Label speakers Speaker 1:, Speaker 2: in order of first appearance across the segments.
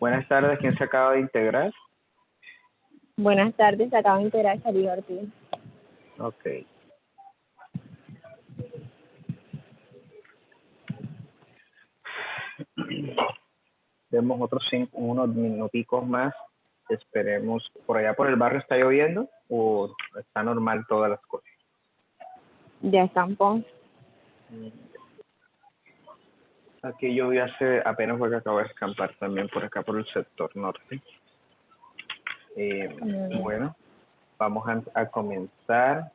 Speaker 1: Buenas tardes, ¿quién se acaba de integrar?
Speaker 2: Buenas tardes, acabo de integrar Shalí Ortiz.
Speaker 1: Ok. Demos unos minuticos más. Esperemos. ¿Por allá por el barrio está lloviendo o está normal todas las cosas?
Speaker 2: Ya estampó.
Speaker 1: Aquí llovió apenas fue que acabo de escampar también por acá por el sector norte. Bueno, vamos a comenzar.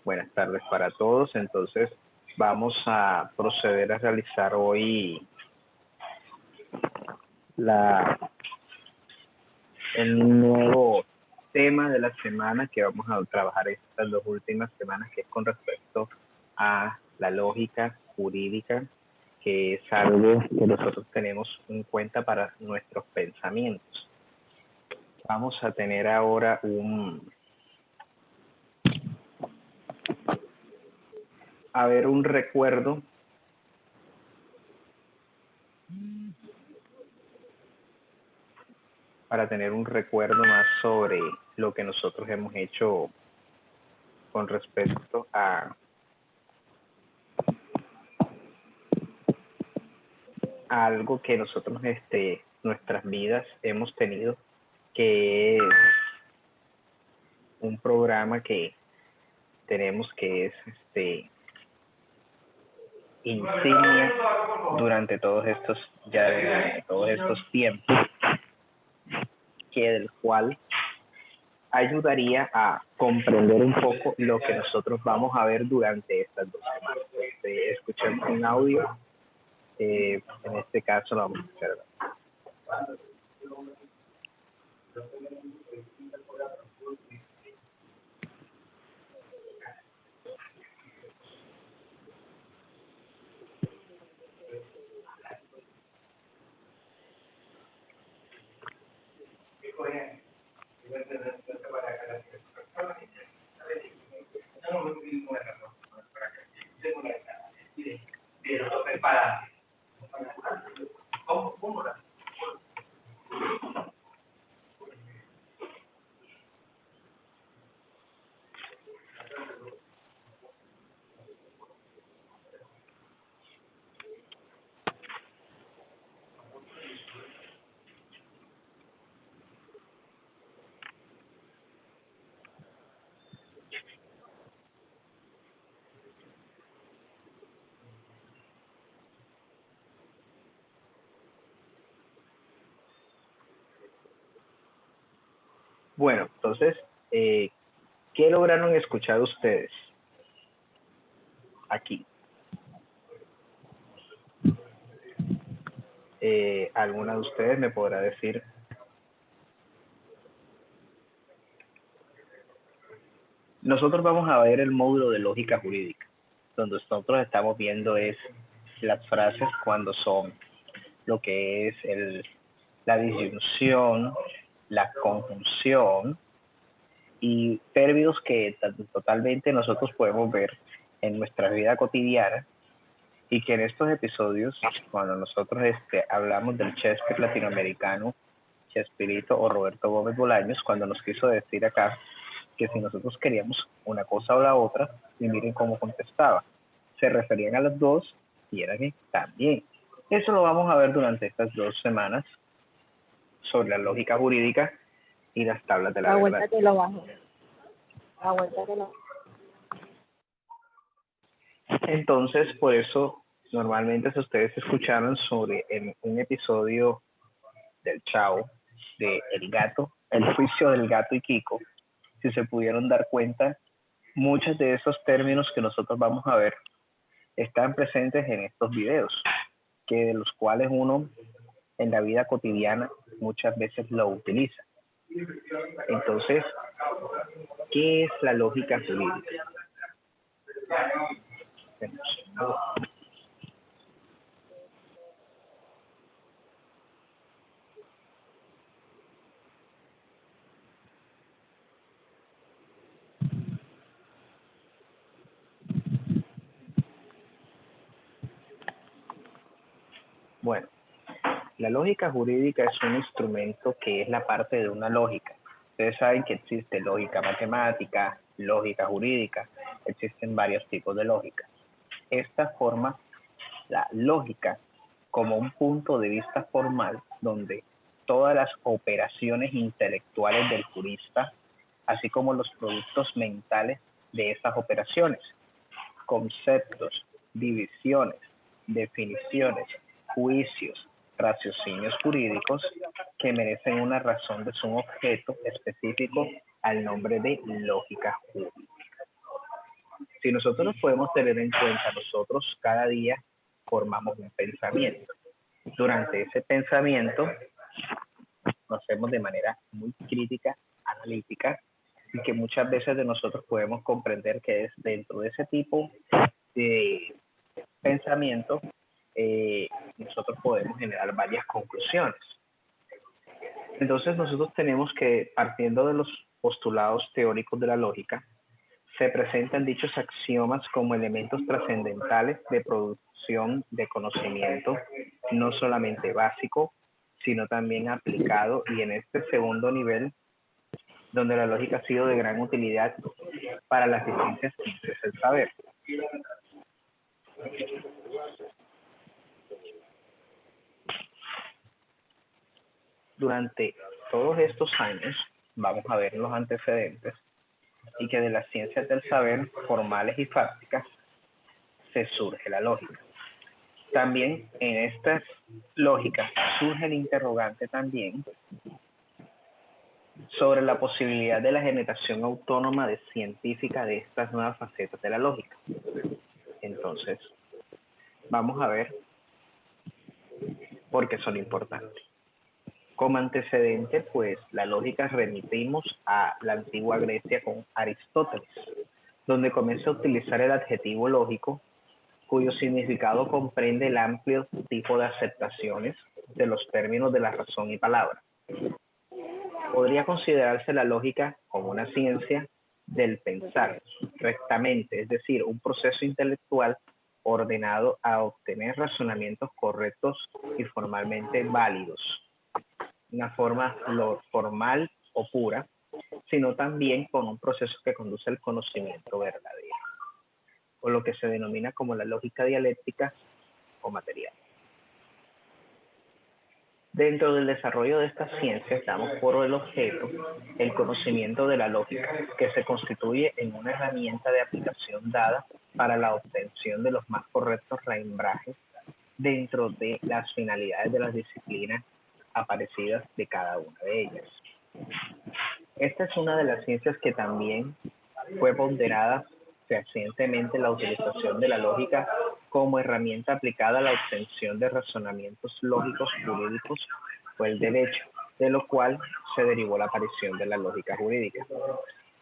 Speaker 1: Buenas tardes para todos. Entonces, vamos a proceder a realizar hoy el nuevo tema de la semana que vamos a trabajar estas 2 últimas semanas, que es con respecto a la lógica jurídica, que es algo que nosotros tenemos en cuenta para nuestros pensamientos. Vamos a tener ahora un recuerdo para tener un recuerdo más sobre lo que nosotros hemos hecho con respecto a algo que nosotros nuestras vidas hemos tenido, que es un programa que tenemos que es insignia durante todos estos tiempos, que del cual ayudaría a comprender un poco lo que nosotros vamos a ver durante estas 2 semanas. Escuchemos un audio, en este caso lo vamos a hacer. Bueno, entonces, ¿qué lograron escuchar ustedes aquí? ¿Alguna de ustedes me podrá decir? Nosotros vamos a ver el módulo de lógica jurídica, donde nosotros estamos viendo es las frases cuando son lo que es la disyunción, la conjunción y términos que totalmente nosotros podemos ver en nuestra vida cotidiana, y que en estos episodios, cuando nosotros hablamos del Shakespeare latinoamericano, Chespirito o Roberto Gómez Bolaños, cuando nos quiso decir acá que si nosotros queríamos una cosa o la otra, y miren cómo contestaba. Se referían a las dos y era que también. Eso lo vamos a ver durante estas 2 semanas sobre la lógica jurídica y las tablas de la verdad.
Speaker 2: Vuelta que lo bajo. La vuelta que lo bajo.
Speaker 1: Entonces, por eso, normalmente si ustedes escucharon sobre un episodio del Chavo, de El Gato, el juicio del gato y Kiko, si se pudieron dar cuenta, muchos de esos términos que nosotros vamos a ver están presentes en estos videos, que de los cuales uno en la vida cotidiana muchas veces lo utiliza. Entonces, ¿qué es la lógica jurídica? Bueno, La lógica jurídica es un instrumento que es la parte de una lógica. Ustedes saben que existe lógica matemática, lógica jurídica, existen varios tipos de lógica. Esta forma la lógica como un punto de vista formal donde todas las operaciones intelectuales del jurista, así como los productos mentales de esas operaciones, conceptos, divisiones, definiciones, juicios, raciocinios jurídicos que merecen una razón de su objeto específico al nombre de lógica jurídica. Si nosotros nos podemos tener en cuenta, nosotros cada día formamos un pensamiento. Durante ese pensamiento lo hacemos de manera muy crítica, analítica, y que muchas veces de nosotros podemos comprender que es dentro de ese tipo de pensamiento nosotros podemos generar varias conclusiones. Entonces nosotros tenemos que, partiendo de los postulados teóricos de la lógica, se presentan dichos axiomas como elementos trascendentales de producción de conocimiento, no solamente básico, sino también aplicado, y en este segundo nivel, donde la lógica ha sido de gran utilidad para las distintas ciencias del saber. Durante todos estos años, vamos a ver los antecedentes, y que de las ciencias del saber formales y fácticas se surge la lógica. También en estas lógicas surge el interrogante también sobre la posibilidad de la generación autónoma de científica de estas nuevas facetas de la lógica. Entonces, vamos a ver por qué son importantes. Como antecedente, pues, la lógica remitimos a la antigua Grecia con Aristóteles, donde comienza a utilizar el adjetivo lógico, cuyo significado comprende el amplio tipo de aceptaciones de los términos de la razón y palabra. Podría considerarse la lógica como una ciencia del pensar rectamente, es decir, un proceso intelectual ordenado a obtener razonamientos correctos y formalmente válidos. Una forma formal o pura, sino también con un proceso que conduce al conocimiento verdadero, o lo que se denomina como la lógica dialéctica o material. Dentro del desarrollo de estas ciencias damos por el objeto el conocimiento de la lógica, que se constituye en una herramienta de aplicación dada para la obtención de los más correctos rembrajes dentro de las finalidades de las disciplinas aparecidas de cada una de ellas. Esta es una de las ciencias que también fue ponderada recientemente la utilización de la lógica como herramienta aplicada a la obtención de razonamientos lógicos jurídicos o el derecho, de lo cual se derivó la aparición de la lógica jurídica.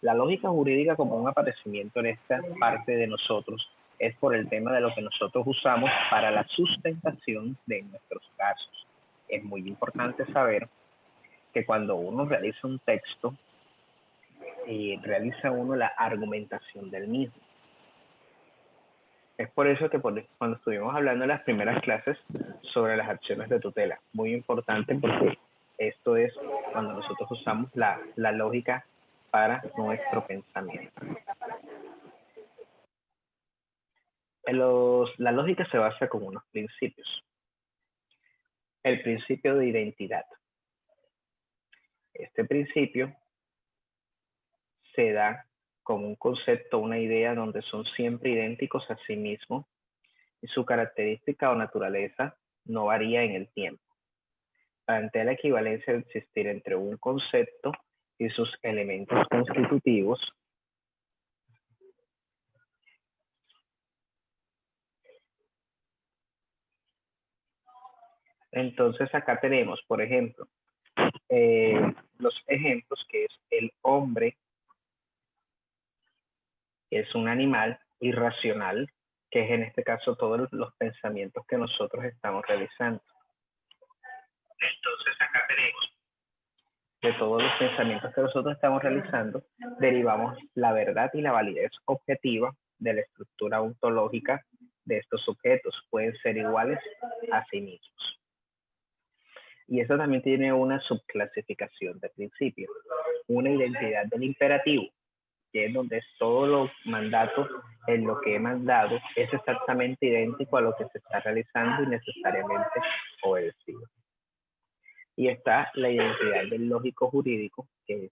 Speaker 1: La lógica jurídica como un aparecimiento en esta parte de nosotros es por el tema de lo que nosotros usamos para la sustentación de nuestros casos. Es muy importante saber que cuando uno realiza un texto, realiza uno la argumentación del mismo. Es por eso que cuando estuvimos hablando en las primeras clases sobre las acciones de tutela, muy importante porque esto es cuando nosotros usamos la lógica para nuestro pensamiento. La lógica se basa con unos principios. El principio de identidad. Este principio se da como un concepto, una idea donde son siempre idénticos a sí mismos y su característica o naturaleza no varía en el tiempo. Plantea la equivalencia de existir entre un concepto y sus elementos constitutivos. Entonces acá tenemos, por ejemplo, los ejemplos que es el hombre, que es un animal irracional, que es en este caso todos los pensamientos que nosotros estamos realizando. Entonces acá tenemos, de todos los pensamientos que nosotros estamos realizando, derivamos la verdad y la validez objetiva de la estructura ontológica de estos sujetos. Pueden ser iguales a sí mismos. Y eso también tiene una subclasificación de principios. Una identidad del imperativo, que es donde todos los mandatos en lo que he mandado es exactamente idéntico a lo que se está realizando y necesariamente obedecido. Y está la identidad del lógico jurídico, que es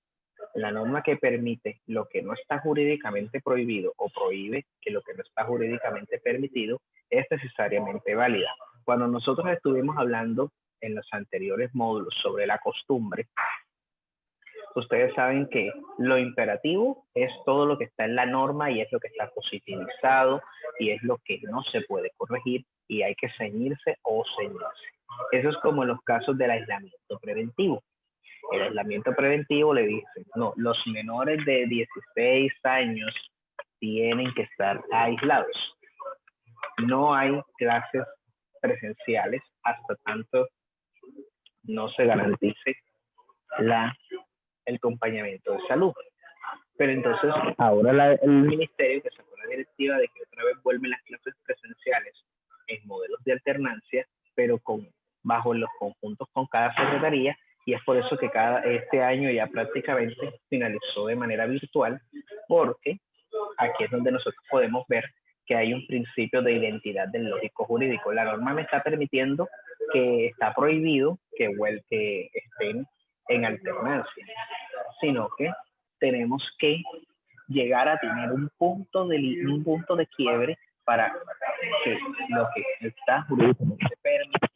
Speaker 1: la norma que permite lo que no está jurídicamente prohibido o prohíbe que lo que no está jurídicamente permitido es necesariamente válida. Cuando nosotros estuvimos hablando en los anteriores módulos sobre la costumbre, ustedes saben que lo imperativo es todo lo que está en la norma y es lo que está positivizado y es lo que no se puede corregir y hay que ceñirse o ceñirse. Eso es como en los casos del aislamiento preventivo. El aislamiento preventivo le dicen, no, los menores de 16 años tienen que estar aislados. No hay clases presenciales hasta tanto no se garantice el acompañamiento de salud. Pero entonces ahora el ministerio que sacó la directiva de que otra vez vuelven las clases presenciales en modelos de alternancia, pero bajo los conjuntos con cada secretaría, y es por eso que este año ya prácticamente finalizó de manera virtual, porque aquí es donde nosotros podemos ver que hay un principio de identidad del lógico jurídico. La norma me está permitiendo que está prohibido que estén en alternancia, sino que tenemos que llegar a tener un punto de quiebre para que lo que está jurídicamente permitido.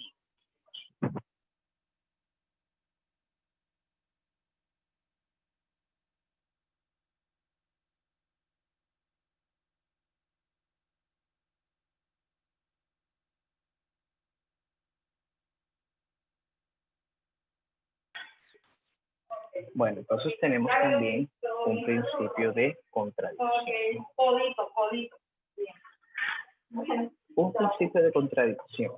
Speaker 1: Bueno, entonces tenemos también un principio de contradicción. Un principio de contradicción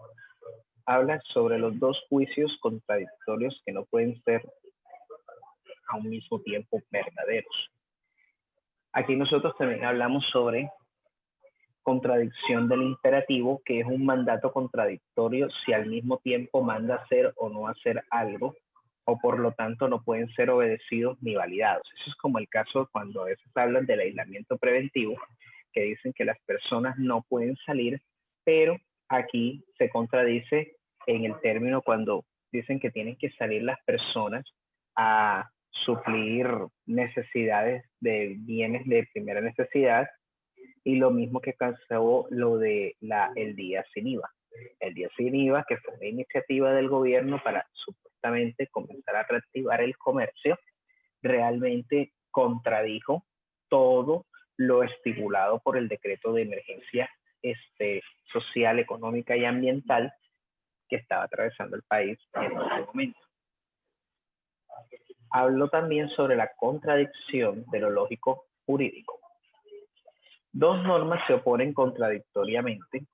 Speaker 1: habla sobre los dos juicios contradictorios que no pueden ser a un mismo tiempo verdaderos. Aquí nosotros también hablamos sobre contradicción del imperativo, que es un mandato contradictorio si al mismo tiempo manda hacer o no hacer algo, o por lo tanto no pueden ser obedecidos ni validados. Eso es como el caso cuando a veces hablan del aislamiento preventivo, que dicen que las personas no pueden salir, pero aquí se contradice en el término cuando dicen que tienen que salir las personas a suplir necesidades de bienes de primera necesidad, y lo mismo que causó lo de el día sin IVA. El día sin IVA, que fue una iniciativa del gobierno para supuestamente comenzar a reactivar el comercio, realmente contradijo todo lo estipulado por el decreto de emergencia social, económica y ambiental que estaba atravesando el país en ese momento. Hablo también sobre la contradicción de lo lógico jurídico. Dos normas se oponen contradictoriamente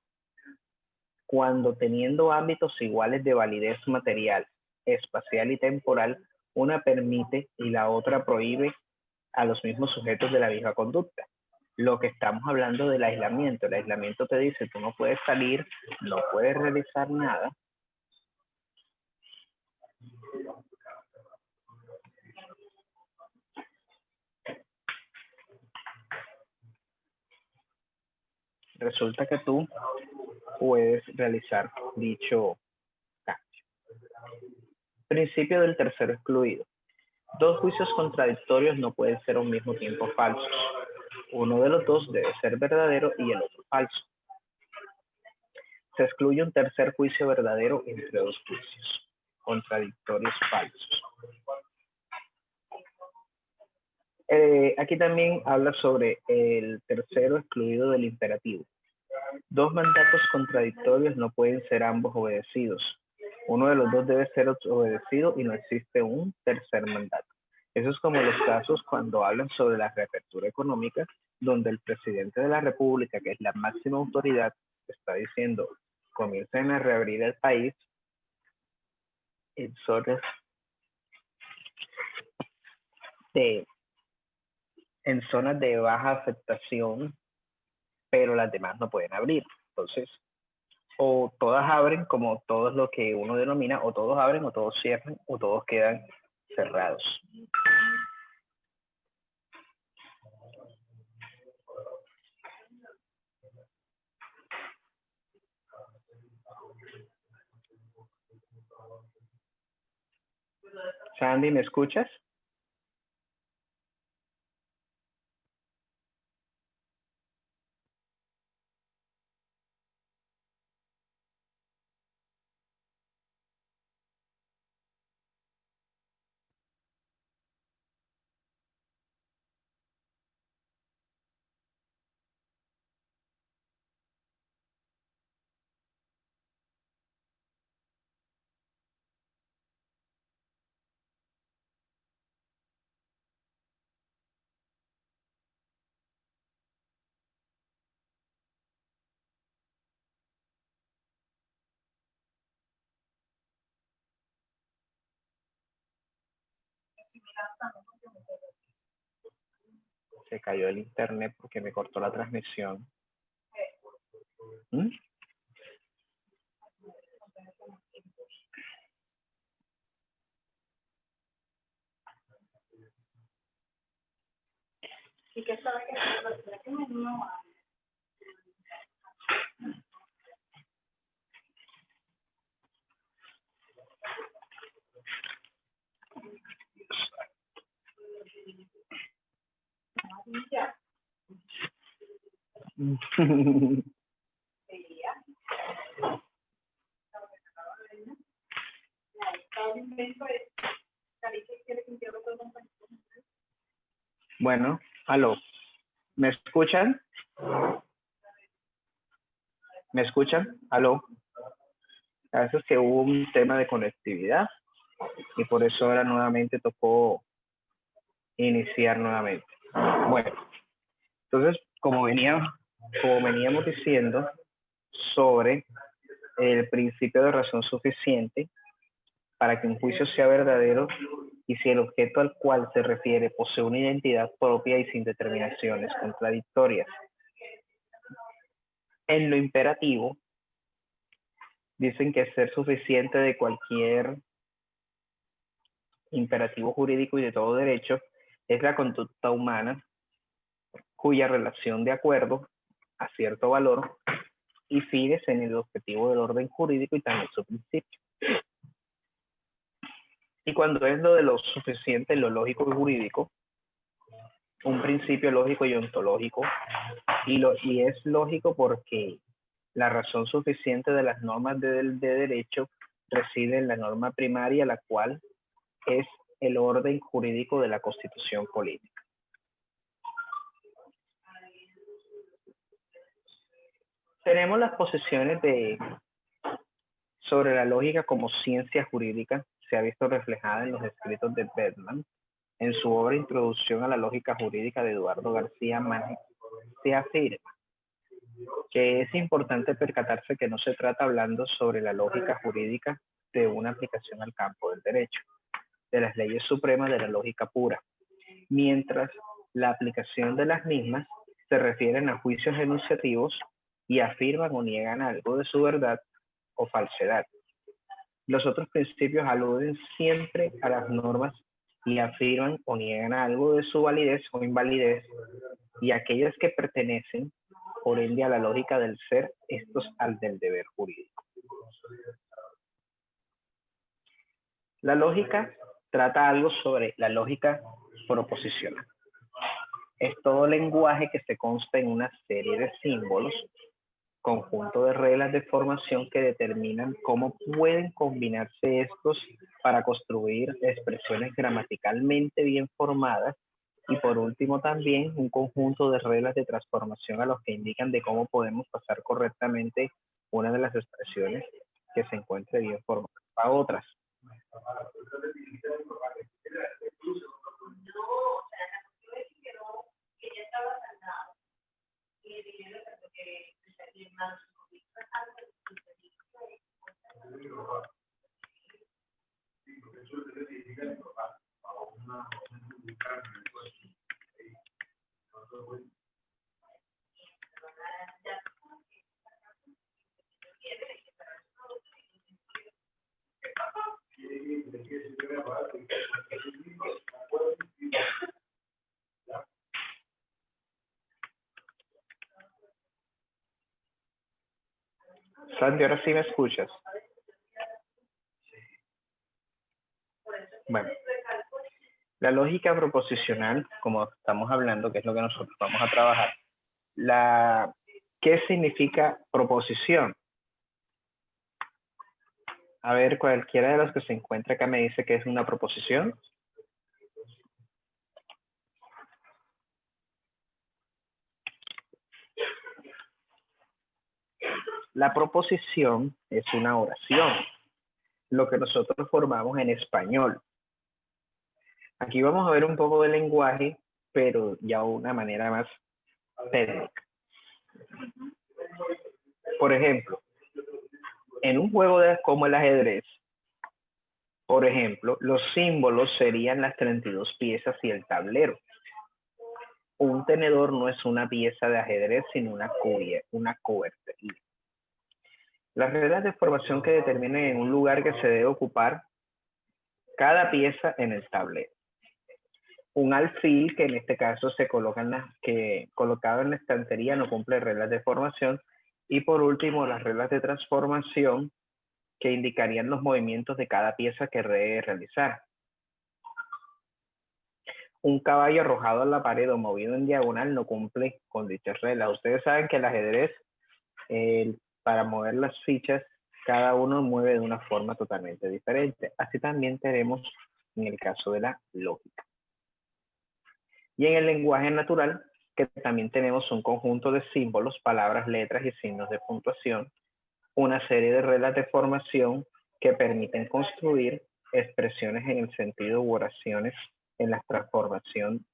Speaker 1: cuando, teniendo ámbitos iguales de validez material, espacial y temporal, una permite y la otra prohíbe a los mismos sujetos de la misma conducta. Lo que estamos hablando del aislamiento. El aislamiento te dice, tú no puedes salir, no puedes realizar nada. Resulta que tú puedes realizar dicho cambio. Principio del tercero excluido. Dos juicios contradictorios no pueden ser al mismo tiempo falsos. Uno de los dos debe ser verdadero y el otro falso. Se excluye un tercer juicio verdadero entre dos juicios contradictorios falsos. Aquí también habla sobre el tercero excluido del imperativo. Dos mandatos contradictorios no pueden ser ambos obedecidos. Uno de los dos debe ser obedecido y no existe un tercer mandato. Eso es como los casos cuando hablan sobre la reapertura económica, donde el presidente de la República, que es la máxima autoridad, está diciendo, comiencen a reabrir el país en zonas de baja afectación, pero las demás no pueden abrir. Entonces, o todas abren como todo es lo que uno denomina, o todos abren, o todos cierran, o todos quedan cerrados. Sandy, ¿me escuchas? Se cayó el internet porque me cortó la transmisión. ¿Mm? Bueno, aló, ¿me escuchan? ¿Me escuchan? Aló. A veces que hubo un tema de conectividad y por eso ahora nuevamente tocó iniciar nuevamente. Bueno, entonces, como veníamos diciendo sobre el principio de razón suficiente para que un juicio sea verdadero y si el objeto al cual se refiere posee una identidad propia y sin determinaciones contradictorias. En lo imperativo, dicen que ser suficiente de cualquier imperativo jurídico y de todo derecho es la conducta humana cuya relación de acuerdo a cierto valor y fines en el objetivo del orden jurídico y también su principio. Y cuando es lo de lo suficiente, lo lógico y jurídico, un principio lógico y ontológico, y es lógico porque la razón suficiente de las normas de derecho reside en la norma primaria, la cual es el orden jurídico de la Constitución política. Tenemos las posiciones sobre la lógica como ciencia jurídica, se ha visto reflejada en los escritos de Bergman. En su obra Introducción a la lógica jurídica de Eduardo García Márquez, se afirma que es importante percatarse que no se trata hablando sobre la lógica jurídica de una aplicación al campo del derecho, de las leyes supremas de la lógica pura, mientras la aplicación de las mismas se refieren a juicios enunciativos y afirman o niegan algo de su verdad o falsedad. Los otros principios aluden siempre a las normas y afirman o niegan algo de su validez o invalidez, y aquellas que pertenecen, por ende, a la lógica del ser, estos al del deber jurídico. La lógica trata algo sobre la lógica proposicional. Es todo lenguaje que se consta en una serie de símbolos, conjunto de reglas de formación que determinan cómo pueden combinarse estos para construir expresiones gramaticalmente bien formadas, y por último también un conjunto de reglas de transformación a los que indican de cómo podemos pasar correctamente una de las expresiones que se encuentre bien formada a otras. Sandy, ahora sí me escuchas. Bueno, la lógica proposicional, como estamos hablando, que es lo que nosotros vamos a trabajar, ¿qué significa proposición? A ver, cualquiera de los que se encuentra acá me dice que es una proposición. La proposición es una oración, lo que nosotros formamos en español. Aquí vamos a ver un poco de lenguaje, pero ya de una manera más técnica. Por ejemplo, en un juego como el ajedrez, por ejemplo, los símbolos serían las 32 piezas y el tablero. Un tenedor no es una pieza de ajedrez, sino una cobertería. Las reglas de formación que determinan en un lugar que se debe ocupar cada pieza en el tablero. Un alfil, que en este caso se coloca colocado en la estantería, no cumple reglas de formación. Y por último, las reglas de transformación, que indicarían los movimientos de cada pieza que debe realizar. Un caballo arrojado a la pared o movido en diagonal no cumple con dichas reglas. Ustedes saben que el ajedrez, para mover las fichas, cada uno mueve de una forma totalmente diferente. Así también tenemos en el caso de la lógica. Y en el lenguaje natural, que también tenemos un conjunto de símbolos, palabras, letras y signos de puntuación, una serie de reglas de formación que permiten construir expresiones en el sentido u oraciones en la transformación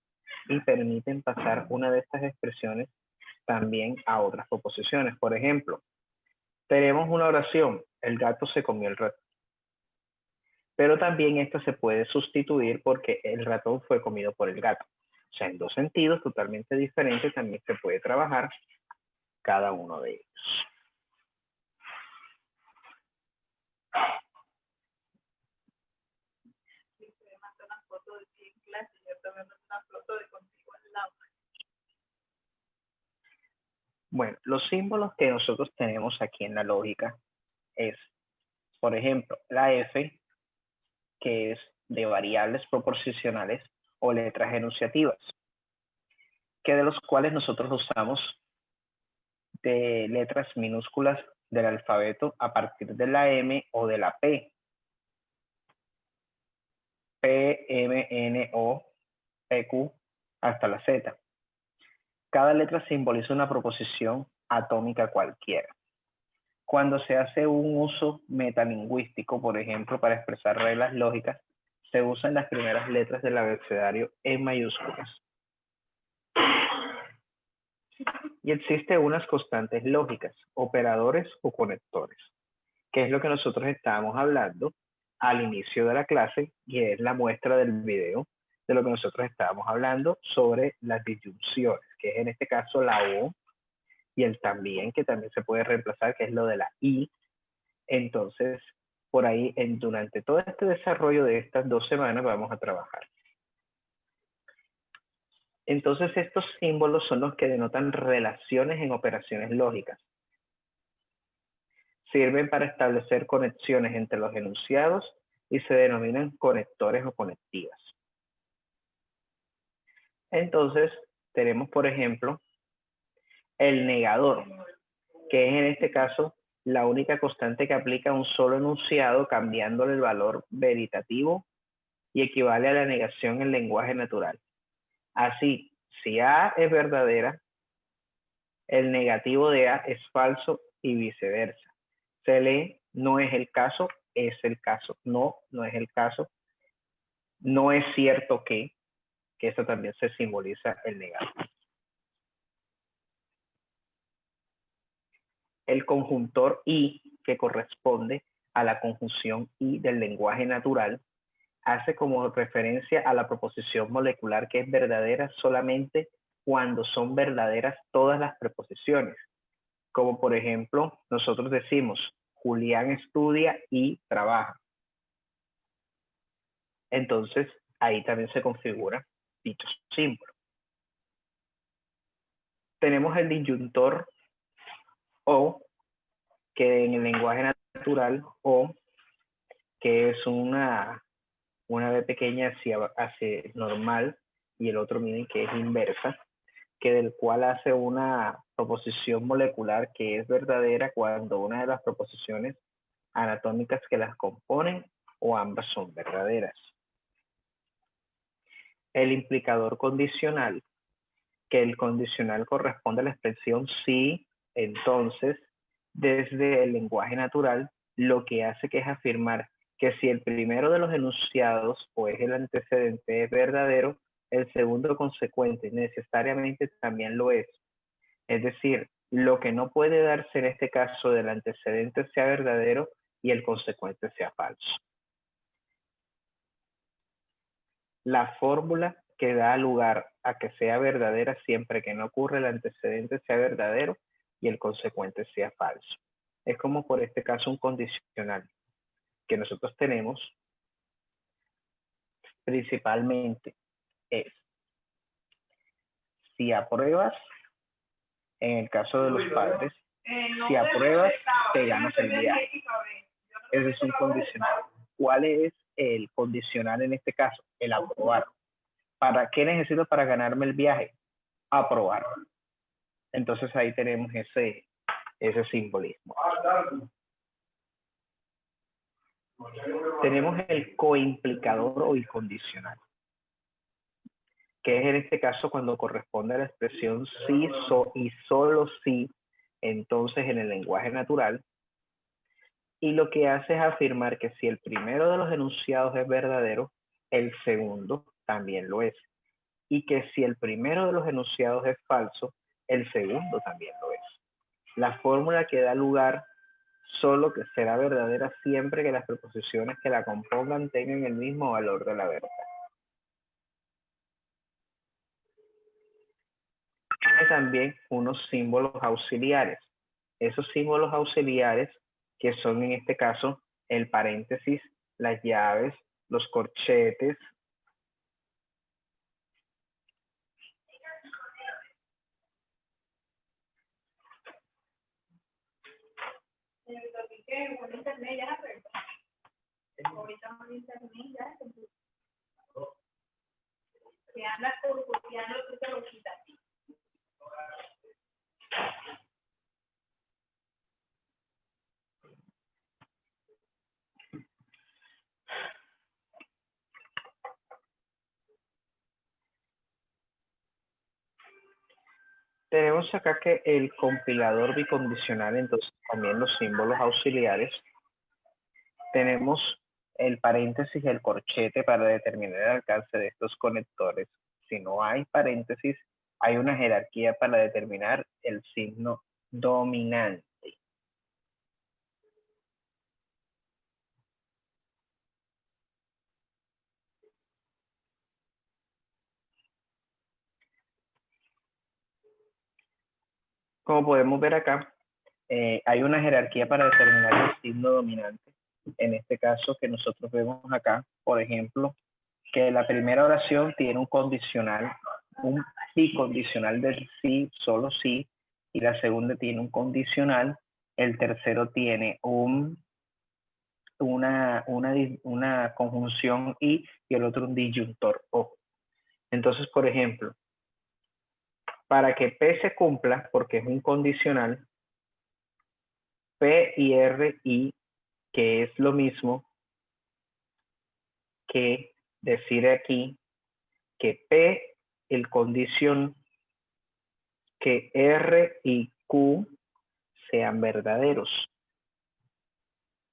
Speaker 1: y permiten pasar una de estas expresiones también a otras proposiciones. Por ejemplo, tenemos una oración, el gato se comió el ratón. Pero también esta se puede sustituir porque el ratón fue comido por el gato. O sea, en dos sentidos totalmente diferentes también se puede trabajar cada uno de ellos. Bueno, los símbolos que nosotros tenemos aquí en la lógica es, por ejemplo, la F, que es de variables proposicionales o letras enunciativas, que de los cuales nosotros usamos de letras minúsculas del alfabeto a partir de la M o de la P. P, M, N, O, P, Q, hasta la Z. Cada letra simboliza una proposición atómica cualquiera. Cuando se hace un uso metalingüístico, por ejemplo, para expresar reglas lógicas, se usan las primeras letras del abecedario en mayúsculas. Y existen unas constantes lógicas, operadores o conectores, que es lo que nosotros estábamos hablando al inicio de la clase, y es la muestra del video de lo que nosotros estábamos hablando sobre las disyunciones, que es en este caso la O y el también, que también se puede reemplazar, que es lo de la I. Entonces, por ahí, durante todo este desarrollo de estas 2 semanas vamos a trabajar. Entonces, estos símbolos son los que denotan relaciones en operaciones lógicas. Sirven para establecer conexiones entre los enunciados y se denominan conectores o conectivas. Entonces, tenemos, por ejemplo, el negador, que es en este caso la única constante que aplica a un solo enunciado cambiándole el valor veritativo y equivale a la negación en lenguaje natural. Así, si A es verdadera, el negativo de A es falso y viceversa. Se lee, no es el caso, es el caso. No, no es el caso. No es cierto que eso también se simboliza el negativo. El conjuntor y, que corresponde a la conjunción y del lenguaje natural, hace como referencia a la proposición molecular que es verdadera solamente cuando son verdaderas todas las preposiciones. Como por ejemplo, nosotros decimos, Julián estudia y trabaja. Entonces, ahí también se configura dicho símbolo. Tenemos el disyuntor o, que en el lenguaje natural O, que es una B pequeña hacia normal, y el otro miren que es inversa, que del cual hace una proposición molecular que es verdadera cuando una de las proposiciones anatómicas que las componen o ambas son verdaderas. El implicador condicional, que el condicional corresponde a la expresión sí, entonces, desde el lenguaje natural, lo que hace que es afirmar que si el primero de los enunciados o es el antecedente es verdadero, el segundo consecuente necesariamente también lo es. Es decir, lo que no puede darse en este caso del antecedente sea verdadero y el consecuente sea falso. La fórmula que da lugar a que sea verdadera siempre que no ocurre el antecedente sea verdadero y el consecuente sea falso. Es como por este caso un condicional que nosotros tenemos principalmente es: si apruebas, en el caso de los padres, si apruebas, te ganas el viaje. Ese es un condicional. ¿Cuál es el condicional en este caso? El aprobar. ¿Para qué necesito para ganarme el viaje? Aprobar. Entonces ahí tenemos ese simbolismo. Tenemos el coimplicador o incondicional, que es en este caso cuando corresponde a la expresión sí y solo sí, entonces en el lenguaje natural, y lo que hace es afirmar que si el primero de los enunciados es verdadero, el segundo también lo es, y que si el primero de los enunciados es falso, el segundo también lo es. La fórmula que da lugar solo que será verdadera siempre que las preposiciones que la compongan tengan el mismo valor de la verdad. Tiene también unos símbolos auxiliares. Esos símbolos auxiliares, que son en este caso el paréntesis, las llaves, los corchetes, tenemos acá que el compilador bicondicional, entonces también los símbolos auxiliares. Tenemos el paréntesis y el corchete para determinar el alcance de estos conectores. Si no hay paréntesis, hay una jerarquía para determinar el signo dominante. Como podemos ver acá, hay una jerarquía para determinar el signo dominante. En este caso que nosotros vemos acá, por ejemplo, que la primera oración tiene un condicional, un bicondicional del sí, solo sí, y la segunda tiene un condicional, el tercero tiene una conjunción y el otro un disyuntor o. Entonces, por ejemplo, para que P se cumpla, porque es un condicional, P y R y, que es lo mismo que decir aquí que P, el condición, que R y Q sean verdaderos.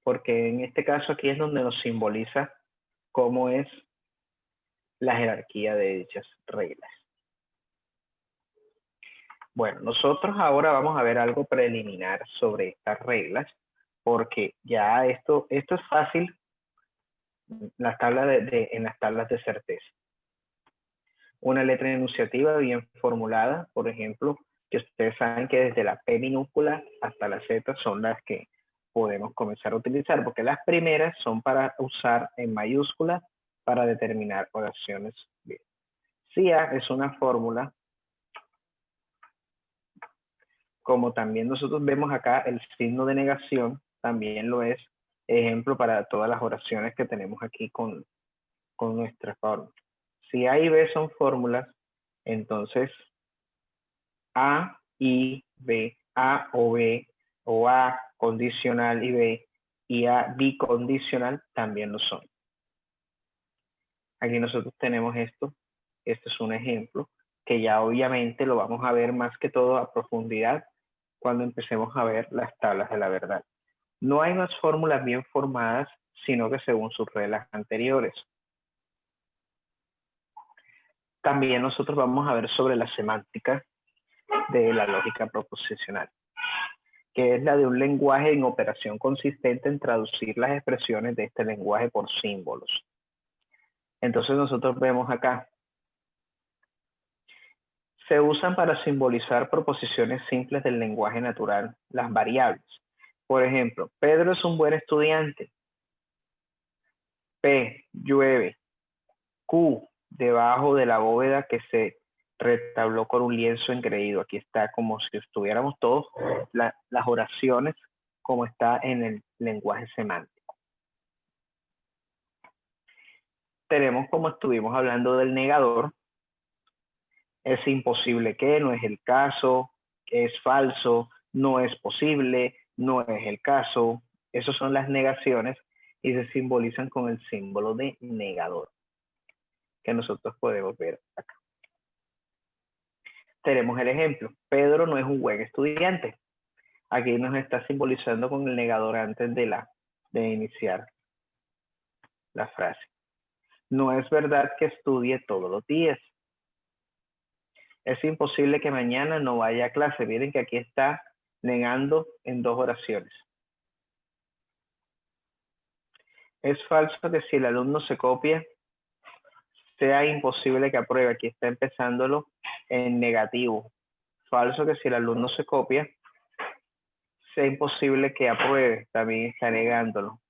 Speaker 1: Porque en este caso aquí es donde nos simboliza cómo es la jerarquía de dichas reglas. Bueno, nosotros ahora vamos a ver algo preliminar sobre estas reglas, porque ya esto es fácil en las tablas de certeza. Una letra enunciativa bien formulada, por ejemplo, que ustedes saben que desde la P minúscula hasta la Z son las que podemos comenzar a utilizar, porque las primeras son para usar en mayúscula para determinar oraciones bien. Si A es una fórmula como también nosotros vemos acá el signo de negación, también lo es ejemplo para todas las oraciones que tenemos aquí con nuestra fórmula. Si A y B son fórmulas, entonces A y B, A o B, o A condicional y B, y A bicondicional también lo son. Aquí nosotros tenemos esto. Este es un ejemplo que ya obviamente lo vamos a ver más que todo a profundidad cuando empecemos a ver las tablas de la verdad. No hay más fórmulas bien formadas, sino que según sus reglas anteriores. También nosotros vamos a ver sobre la semántica de la lógica proposicional, que es la de un lenguaje en operación consistente en traducir las expresiones de este lenguaje por símbolos. Entonces nosotros vemos acá, se usan para simbolizar proposiciones simples del lenguaje natural, las variables. Por ejemplo, Pedro es un buen estudiante. P, llueve. Q, debajo de la bóveda que se retabló con un lienzo engreído. Aquí está como si estuviéramos todos las oraciones como está en el lenguaje semántico. Tenemos, como estuvimos hablando del negador, es imposible que, no es el caso, es falso, no es posible, no es el caso. Esas son las negaciones y se simbolizan con el símbolo de negador, que nosotros podemos ver acá. Tenemos el ejemplo, Pedro no es un buen estudiante. Aquí nos está simbolizando con el negador antes de iniciar la frase. No es verdad que estudie todos los días. Es imposible que mañana no vaya a clase. Miren que aquí está negando en dos oraciones. Es falso que si el alumno se copia, sea imposible que apruebe. Aquí está empezándolo en negativo. Falso que si el alumno se copia, sea imposible que apruebe. También está negándolo.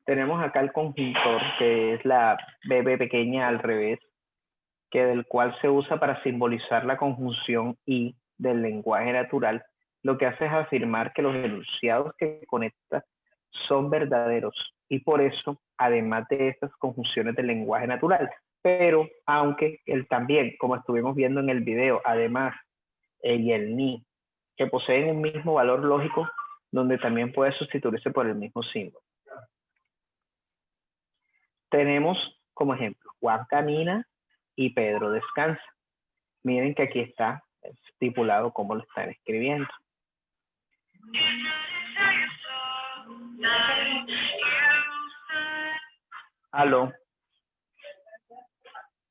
Speaker 1: Tenemos acá el conjuntor, que es la BB pequeña al revés, que del cual se usa para simbolizar la conjunción y del lenguaje natural. Lo que hace es afirmar que los enunciados que conecta son verdaderos y por eso, además de estas conjunciones del lenguaje natural, pero aunque él también, como estuvimos viendo en el video, además y el ni, que poseen un mismo valor lógico, donde también puede sustituirse por el mismo símbolo. Tenemos como ejemplo, Juan camina y Pedro descansa. Miren que aquí está estipulado cómo lo están escribiendo. Aló.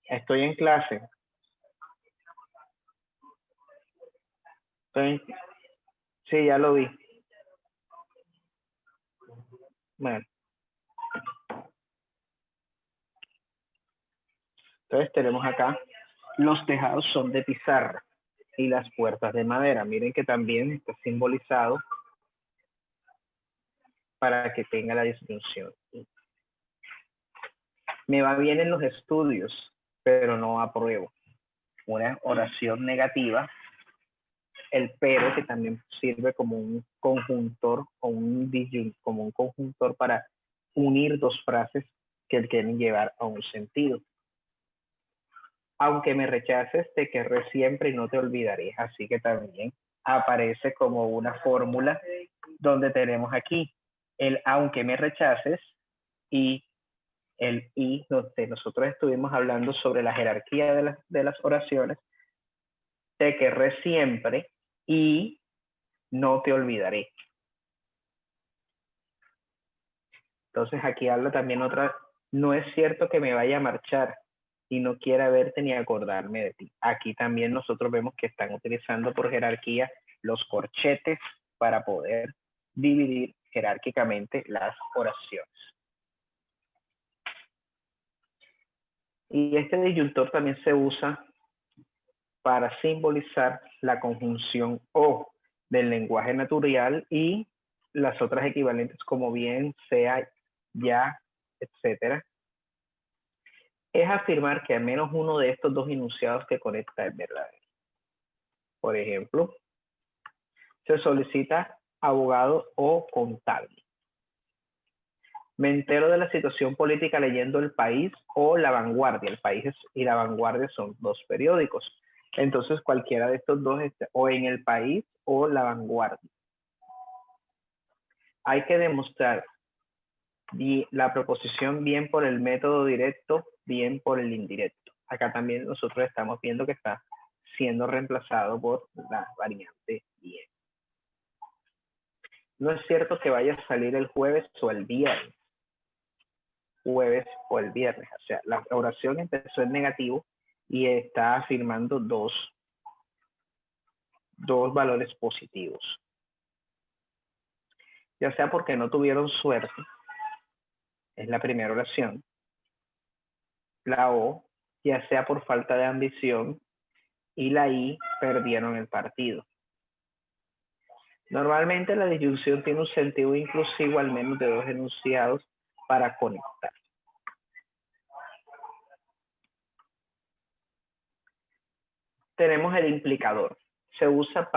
Speaker 1: Estoy en clase. Sí, ya lo vi. Bueno. Entonces tenemos acá, los tejados son de pizarra y las puertas de madera. Miren que también está simbolizado para que tenga la distinción. Me va bien en los estudios, pero no apruebo. Una oración negativa, el pero, que también sirve como un conjuntor o como un conjuntor para unir dos frases que quieren llevar a un sentido. Aunque me rechaces, te querré siempre y no te olvidaré. Así que también aparece como una fórmula donde tenemos aquí el aunque me rechaces y el y, donde nosotros estuvimos hablando sobre la jerarquía de las oraciones. Te querré siempre y no te olvidaré. Entonces aquí habla también otra, no es cierto que me vaya a marchar y no quiera verte ni acordarme de ti. Aquí también nosotros vemos que están utilizando por jerarquía los corchetes para poder dividir jerárquicamente las oraciones. Y este disyuntor también se usa para simbolizar la conjunción o del lenguaje natural y las otras equivalentes como bien, sea, ya, etcétera. es afirmar que al menos uno de estos dos enunciados que conecta es verdadero. Por ejemplo, se solicita abogado o contable. Me entero de la situación política leyendo El País o La Vanguardia. El País y La Vanguardia son dos periódicos. Entonces, cualquiera de estos dos, o en El País o La Vanguardia. Hay que demostrar la proposición bien por el método directo, bien por el indirecto. Acá también nosotros estamos viendo que está siendo reemplazado por la variante bien. No es cierto que vaya a salir el jueves o el viernes. Jueves o el viernes. O sea, la oración empezó en negativo y está afirmando dos valores positivos. Ya sea porque no tuvieron suerte, es la primera oración. La O, ya sea por falta de ambición, y la I, perdieron el partido. Normalmente la disyunción tiene un sentido inclusivo al menos de dos enunciados para conectar. Tenemos el implicador. Se usa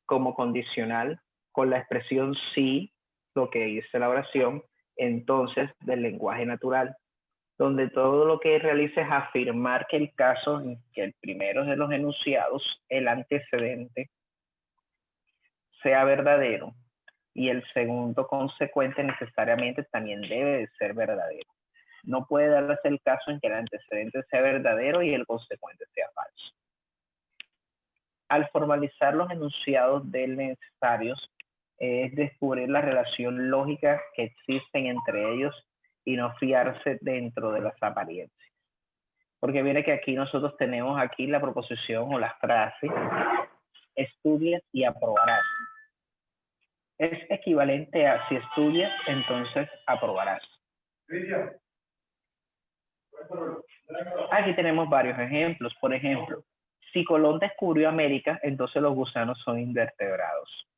Speaker 1: como condicional con la expresión sí, lo que dice la oración, entonces del lenguaje natural, donde todo lo que realiza es afirmar que el caso en que el primero de los enunciados, el antecedente, sea verdadero y el segundo consecuente necesariamente también debe de ser verdadero. No puede darse el caso en que el antecedente sea verdadero y el consecuente sea falso. Al formalizar los enunciados del necesarios, es descubrir la relación lógica que existen entre ellos y no fiarse dentro de las apariencias. Porque mire que aquí nosotros tenemos aquí la proposición o la frase, estudias y aprobarás. Es equivalente a si estudias, entonces aprobarás. Aquí tenemos varios ejemplos. Por ejemplo, si Colón descubrió América, entonces los gusanos son invertebrados.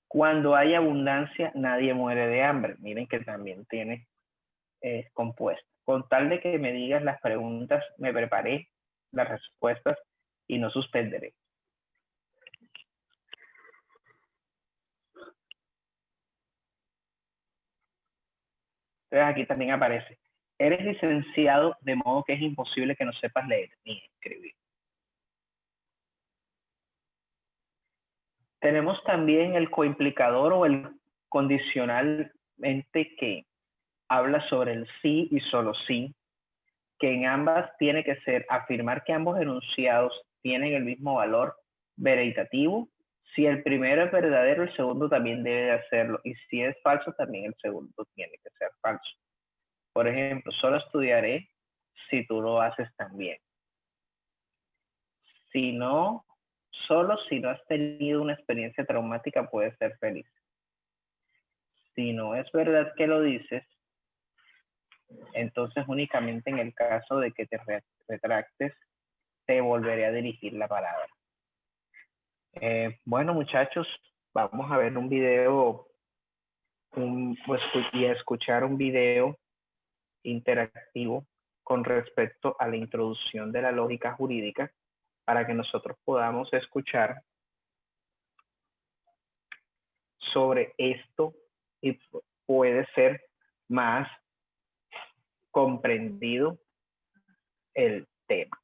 Speaker 1: Cuando hay abundancia, nadie muere de hambre. Miren que también tiene compuesto. Con tal de que me digas las preguntas, me preparé las respuestas y no suspenderé. Entonces aquí también aparece, eres licenciado de modo que es imposible que no sepas leer ni escribir. Tenemos también el coimplicador o el condicionalmente que habla sobre el sí y solo sí, que en ambas tiene que ser afirmar que ambos enunciados tienen el mismo valor veritativo. Si el primero es verdadero, el segundo también debe de hacerlo. Y si es falso, también el segundo tiene que ser falso. Por ejemplo, solo estudiaré si tú lo haces también. Si no, solo si no has tenido una experiencia traumática puedes ser feliz. Si no es verdad que lo dices, entonces únicamente en el caso de que te retractes, te volveré a dirigir la palabra. Bueno, muchachos, vamos a ver un video y a escuchar un video interactivo con respecto a la introducción de la lógica jurídica para que nosotros podamos escuchar sobre esto y puede ser más comprendido el tema.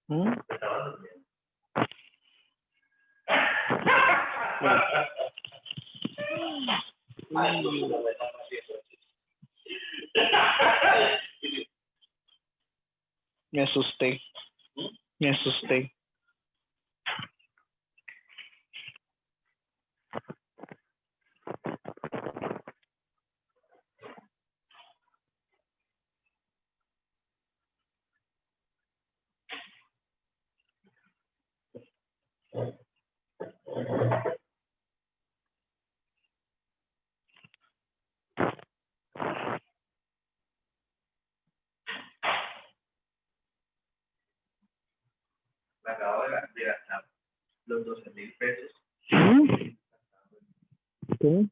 Speaker 1: ¿Mm? Me asusté. Me asusté. Me acabo de gastar los 12,000 pesos. ¿Qué?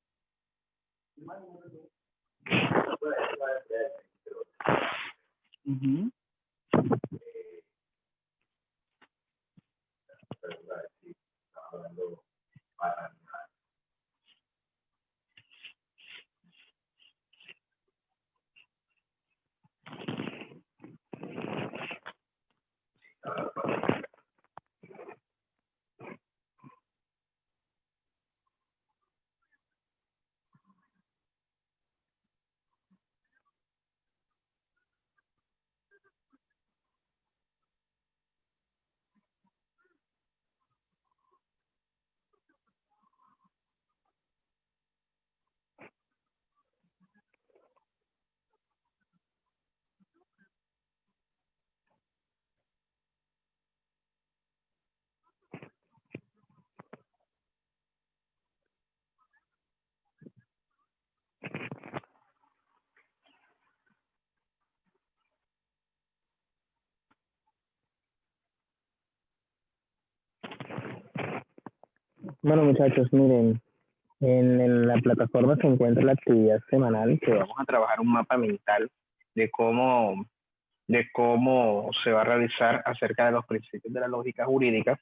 Speaker 1: Ujú. Bueno, muchachos, miren, en la plataforma se encuentra la actividad semanal que vamos a trabajar un mapa mental de cómo se va a realizar acerca de los principios de la lógica jurídica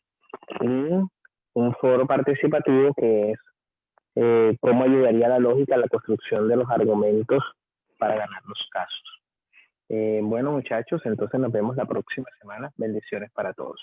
Speaker 1: y un foro participativo que es cómo ayudaría la lógica a la construcción de los argumentos para ganar los casos. Bueno, muchachos, entonces nos vemos la próxima semana. Bendiciones para todos.